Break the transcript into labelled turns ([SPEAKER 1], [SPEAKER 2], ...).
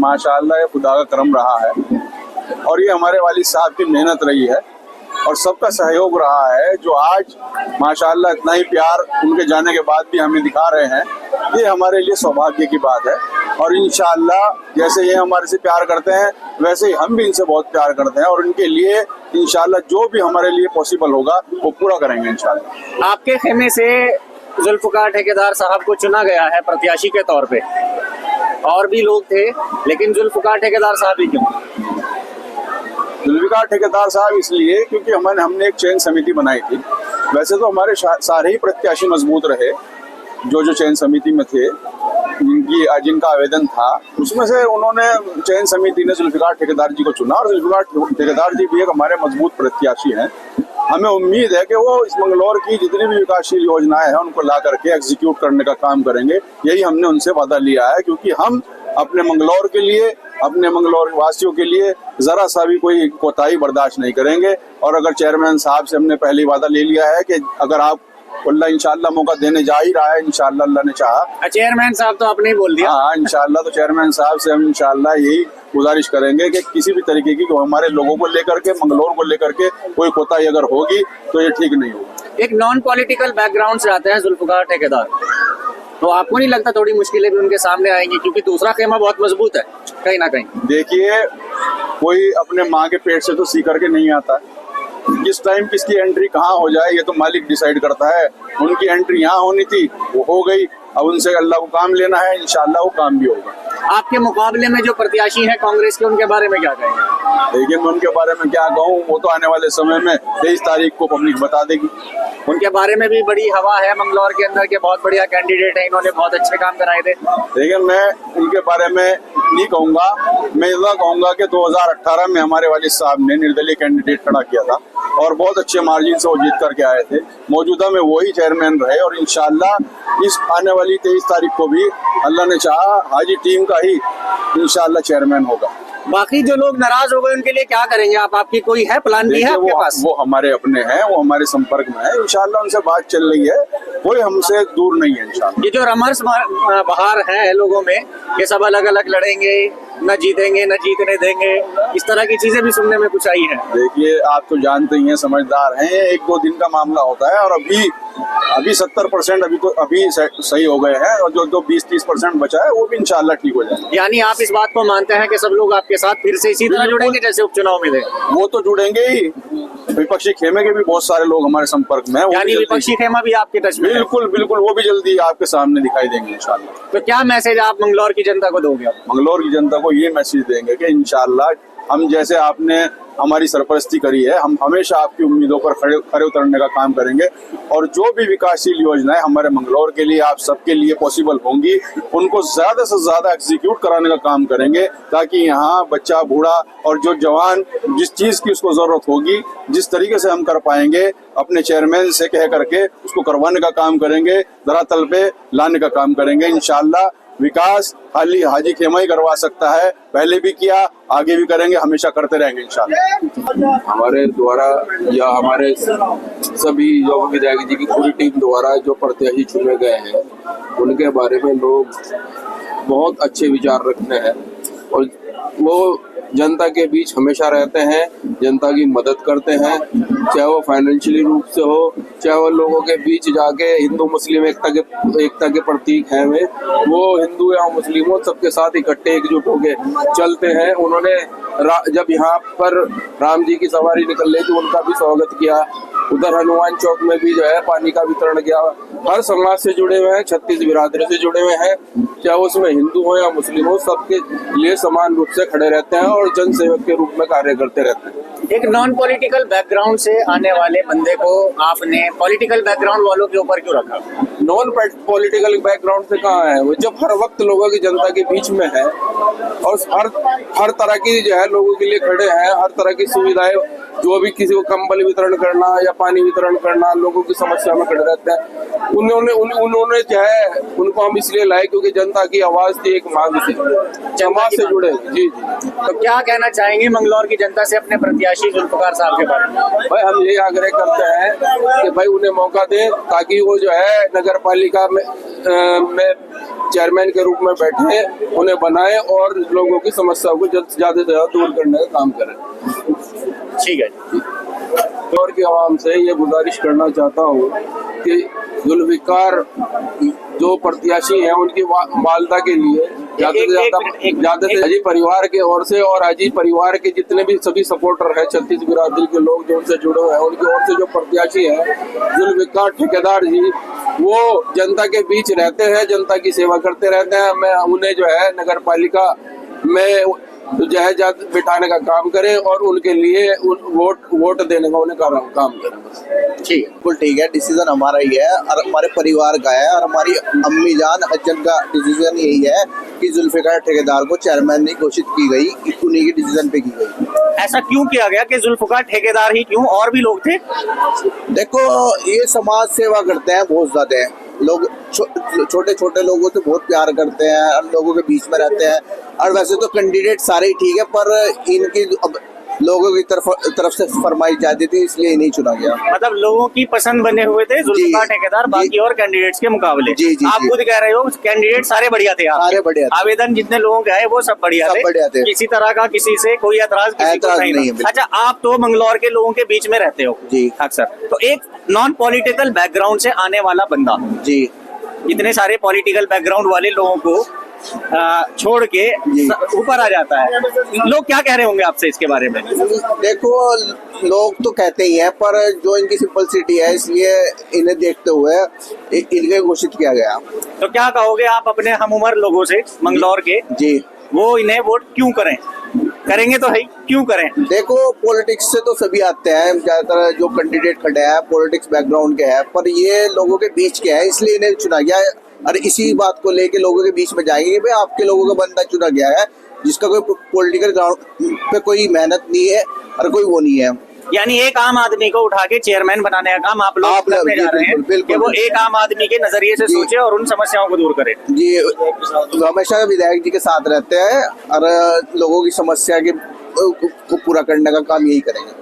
[SPEAKER 1] माशाअल्लाह ये खुदा का करम रहा है और ये हमारे वालिद साहब की मेहनत रही है और सबका सहयोग रहा है, जो आज माशाअल्लाह इतना ही प्यार उनके जाने के बाद भी हमें दिखा रहे हैं। ये हमारे लिए सौभाग्य की बात है और इंशाअल्लाह जैसे ये हमारे से प्यार करते हैं वैसे ही हम भी इनसे बहुत प्यार करते हैं और इनके लिए इंशाअल्लाह जो भी हमारे लिए पॉसिबल होगा वो पूरा करेंगे इंशाअल्लाह।
[SPEAKER 2] आपके खेमे से जुल्फकार ठेकेदार साहब को चुना गया है प्रत्याशी के तौर पे, और भी लोग थे, लेकिन जुल्फकार ठेकेदार साहब ही क्यों?
[SPEAKER 1] जुल्फकार ठेकेदार साहब इसलिए क्योंकि हमने एक चयन समिति बनाई थी। वैसे तो हमारे सारे ही प्रत्याशी मजबूत रहे, जो चयन समिति में थे, जिनका आवेदन था, उसमें से उन्होंने चयन समिति ने जुल्फकार ठेकेदार जी को चुना और जुल्फकार ठेकेदार जी भी एक हमारे मजबूत प्रत्याशी हैं। हमें उम्मीद है कि वो इस मंगलौर की जितनी भी विकासशील योजनाएं हैं उनको ला करके एग्जीक्यूट करने का काम करेंगे। यही हमने उनसे वादा लिया है, क्योंकि हम अपने मंगलौर के लिए, अपने मंगलौर वासियों के लिए जरा सा भी कोई कोताही बर्दाश्त नहीं करेंगे। और अगर चेयरमैन साहब से हमने पहले वादा ले लिया है कि अगर आप अल्लाह इंशाअल्लाह मौका देने जा ही रहा है, इंशाअल्लाह अल्लाह ने चाहा।
[SPEAKER 2] चेयरमैन साहब तो आपने ही बोल दिया।
[SPEAKER 1] हाँ इंशाअल्लाह, तो चेयरमैन साहब से हम इंशाअल्लाह यही गुजारिश करेंगे कि किसी भी तरीके की हमारे लोगों को लेकर के, मंगलौर को लेकर के कोई कोताही अगर होगी तो ये ठीक नहीं होगी।
[SPEAKER 2] एक नॉन पॉलिटिकल बैकग्राउंड से आते हैं जुल्फकार ठेकेदार, तो आपको नहीं लगता थोड़ी मुश्किलें भी उनके सामने आएंगी, क्योंकि दूसरा खेमा बहुत मजबूत है कहीं ना कहीं?
[SPEAKER 1] देखिए, कोई अपने माँ के पेट से तो सी करके नहीं आता। किस टाइम किसकी एंट्री कहाँ हो जाए ये तो मालिक डिसाइड करता है। उनकी एंट्री यहाँ होनी थी, वो हो गई। अब उनसे अल्लाह को काम लेना है, इंशाअल्लाह वो काम भी होगा।
[SPEAKER 2] आपके मुकाबले में जो प्रत्याशी हैं कांग्रेस के, उनके बारे में क्या कहेंगे?
[SPEAKER 1] लेकिन मैं उनके बारे में क्या कहूँ, वो तो आने वाले समय में 23 तारीख को पब्लिक बता देगी।
[SPEAKER 2] उनके बारे में भी बड़ी हवा है मंगलौर के अंदर के बहुत बढ़िया कैंडिडेट है, इन्होंने बहुत अच्छे काम कराए थे।
[SPEAKER 1] लेकिन मैं उनके बारे में नहीं कहूँगा, मैं इतना कहूँगा कि 2018 में हमारे वालिद साहब ने निर्दलीय कैंडिडेट खड़ा किया था और बहुत अच्छे मार्जिन से वो जीत करके आए थे। मौजूदा में वही चेयरमैन रहे और इंशाअल्लाह इस आने वाली 23 तारीख को भी अल्लाह ने चाहा हाजी टीम का ही इंशाअल्लाह चेयरमैन होगा।
[SPEAKER 2] बाकी जो लोग नाराज हो गए उनके लिए क्या करेंगे आप? आपकी कोई है प्लान भी है आपके पास?
[SPEAKER 1] वो हमारे अपने हैं, वो हमारे संपर्क में है, इंशाअल्लाह उनसे बात चल रही है, कोई हमसे दूर नहीं है इंशाअल्लाह।
[SPEAKER 2] ये जो रमर्स बाहर है लोगों में, ये सब अलग अलग लड़ेंगे, न जीतेंगे न जीतने देंगे, इस तरह की चीजें भी सुनने में कुछ आई है।
[SPEAKER 1] देखिए, आप तो जानते ही हैं, समझदार हैं, 1-2 दिन का मामला होता है और अभी 70% अभी सही हो गए हैं और जो 20-30% बचा है वो भी इंशाअल्लाह ठीक हो जाएगा।
[SPEAKER 2] यानी आप इस बात को मानते हैं कि सब लोग आपके साथ फिर से इसी तरह जुड़ेंगे जैसे उपचुनाव में थे?
[SPEAKER 1] वो तो जुड़ेंगे ही। विपक्षी खेमे के भी बहुत सारे लोग हमारे संपर्क में हैं।
[SPEAKER 2] यानी विपक्षी खेमा भी आपके टच में?
[SPEAKER 1] बिल्कुल बिल्कुल, वो भी जल्दी आपके सामने दिखाई देंगे इंशाअल्लाह।
[SPEAKER 2] तो क्या मैसेज आप मंगलौर की जनता को दोगे?
[SPEAKER 1] मंगलौर की जनता को ये मैसेज देंगे कि इंशाअल्लाह हम जैसे आपने हमारी सरपरस्ती करी है, हम हमेशा आपकी उम्मीदों पर खरे उतरने का काम करेंगे और जो भी विकासशील योजनाएं हमारे मंगलौर के लिए, आप सबके लिए पॉसिबल होंगी, उनको ज्यादा से ज्यादा एग्जीक्यूट कराने का काम करेंगे, ताकि यहाँ बच्चा, बूढ़ा और जो जवान जिस चीज की उसको जरूरत होगी, जिस तरीके से हम कर पाएंगे, अपने चेयरमैन से कह करके उसको करवाने का काम करेंगे, धरातल पे लाने का काम करेंगे। इंशाअल्लाह विकास खाली हाजी खेमा ही करवा सकता है, पहले भी किया, आगे भी करेंगे, हमेशा करते रहेंगे इंशाअल्लाह।
[SPEAKER 3] हमारे द्वारा या हमारे सभी जो विधायक जी की पूरी टीम द्वारा जो प्रत्याशी चुने गए हैं उनके बारे में लोग बहुत अच्छे विचार रखते हैं और वो जनता के बीच हमेशा रहते हैं, जनता की मदद करते हैं, चाहे वो फाइनेंशियली रूप से हो, चाहे वो लोगों के बीच जाके हिंदू मुस्लिम एकता के प्रतीक हैं वो हिंदू या मुस्लिम हो सबके साथ इकट्ठे एकजुट होके चलते हैं। उन्होंने जब यहाँ पर राम जी की सवारी निकल रही थी उनका भी स्वागत किया, उधर हनुमान चौक में भी जो है पानी का वितरण किया। हर समाज से जुड़े हुए हैं, 36 बिरादरी से जुड़े हुए हैं, चाहे उसमें हिंदू हो या मुस्लिम हो, सबके लिए समान रूप से खड़े रहते हैं और जन सेवक के रूप में कार्य करते रहते हैं।
[SPEAKER 2] एक नॉन पॉलिटिकल बैकग्राउंड से आने वाले बंदे को आपने पॉलिटिकल बैकग्राउंड वालों के ऊपर क्यों रखा?
[SPEAKER 3] नॉन पॉलिटिकल बैकग्राउंड से कहाँ है वो, जब हर वक्त लोगों की, जनता के बीच में है और हर तरह की जो है लोगों के लिए खड़े हैं, हर तरह की सुविधाएं, जो भी किसी को कंबल वितरण करना या पानी वितरण करना, लोगों की समस्या में खड़े रहते हैं। उन्होंने जो है उनको हम इसलिए लाए क्योंकि जनता की आवाज थी, एक मांग थी, समाज से जुड़े। जी।
[SPEAKER 2] तो क्या कहना चाहेंगे मंगलौर की जनता से अपने प्रत्याशी जुल्फकार साहब के बारे में?
[SPEAKER 3] भाई हम यही आग्रह करते हैं कि भाई उन्हें मौका दें ताकि वो जो है नगर पालिका में चेयरमैन के रूप में बैठे, उन्हें बनाए और लोगों की समस्याओं को ज्यादा से ज्यादा दूर करने का काम करें।
[SPEAKER 2] ठीक है।
[SPEAKER 3] और की आवाम से ये गुजारिश करना चाहता हूँ कि जुल्फिकार जो प्रत्याशी हैं उनकी मालदा के लिए ज्यादा से हाजी परिवार के ओर से और हाजी परिवार के जितने भी सभी सपोर्टर हैं, छत्तीस बिरादरी के लोग जो उनसे जुड़े हुए हैं, उनकी ओर से जो प्रत्याशी है जुल्फिकार ठेकेदार जी, वो जनता के बीच रहते हैं, जनता की सेवा करते रहते हैं। मैं उन्हें जो है नगर पालिका में जहाज बिठाने का काम करें और उनके लिए वोट देने का उन्हें काम करें बस।
[SPEAKER 2] ठीक है,
[SPEAKER 4] बिल्कुल ठीक है। डिसीजन हमारा ही है और हमारे परिवार का है और हमारी अम्मी जान हजन का डिसीजन यही है कि जुल्फिकार ठेकेदार को चेयरमैन नहीं घोषित की गई, उन्हीं के डिसीजन पे की गई।
[SPEAKER 2] ऐसा क्यों किया गया कि जुल्फिकार ठेकेदार ही क्यों, और भी लोग थे?
[SPEAKER 4] देखो, ये समाज सेवा करते हैं बहुत ज्यादा लोग, छोटे छोटे लोगों से बहुत प्यार करते हैं और लोगों के बीच में रहते हैं। और वैसे तो कैंडिडेट सारे ही ठीक है, पर इनकी अब लोगों की तरफ से फरमाइश जाती थी, इसलिए नहीं चुना गया।
[SPEAKER 2] मतलब लोगों की पसंद बने हुए थे जुल्फिकार ठेकेदार बाकी और कैंडिडेट्स के मुकाबले। आप खुद कह रहे हो कैंडिडेट सारे बढ़िया थे,
[SPEAKER 4] सारे बढ़िया थे।
[SPEAKER 2] आवेदन जितने लोगों के आए वो सब बढ़िया थे, किसी तरह का किसी से कोई एतराज नहीं है। अच्छा, आप तो मंगलौर के लोगों के बीच में रहते हो
[SPEAKER 4] जी
[SPEAKER 2] अक्सर, तो एक नॉन पॉलिटिकल बैकग्राउंड से आने वाला बंदा
[SPEAKER 4] जी
[SPEAKER 2] इतने सारे पॉलिटिकल बैकग्राउंड वाले लोगों को छोड़ के ऊपर आ जाता है, लोग क्या कह रहे होंगे आपसे इसके बारे में?
[SPEAKER 4] देखो, लोग तो कहते ही हैं, पर जो इनकी सिंपल सिटी है इसलिए इन्हें देखते हुए इनके घोषित किया गया।
[SPEAKER 2] तो क्या कहोगे आप अपने हम उम्र लोगों से मंगलौर के,
[SPEAKER 4] जी
[SPEAKER 2] वो इन्हें वोट क्यों करें? करेंगे तो है, क्यों करें?
[SPEAKER 4] देखो, पॉलिटिक्स से तो सभी आते हैं, ज्यादातर जो कैंडिडेट खड़े हैं पॉलिटिक्स बैकग्राउंड के हैं, पर ये लोगों के बीच के हैं इसलिए इन्हें चुना गया है। और इसी बात को लेके लोगों के बीच में जाएंगे, भाई आपके लोगों का बंदा चुना गया है जिसका कोई पॉलिटिकल ग्राउंड पे कोई मेहनत नहीं है और कोई वो नहीं है।
[SPEAKER 2] यानी एक आम आदमी को उठा के चेयरमैन बनाने का काम आप लोग करने जा रहे हैं कि वो एक आम आदमी के नजरिए से सोचे और उन समस्याओं को दूर करे।
[SPEAKER 4] जी, हमेशा विधायक जी के साथ रहते हैं और लोगों की समस्या को पूरा करने का काम यही करेंगे।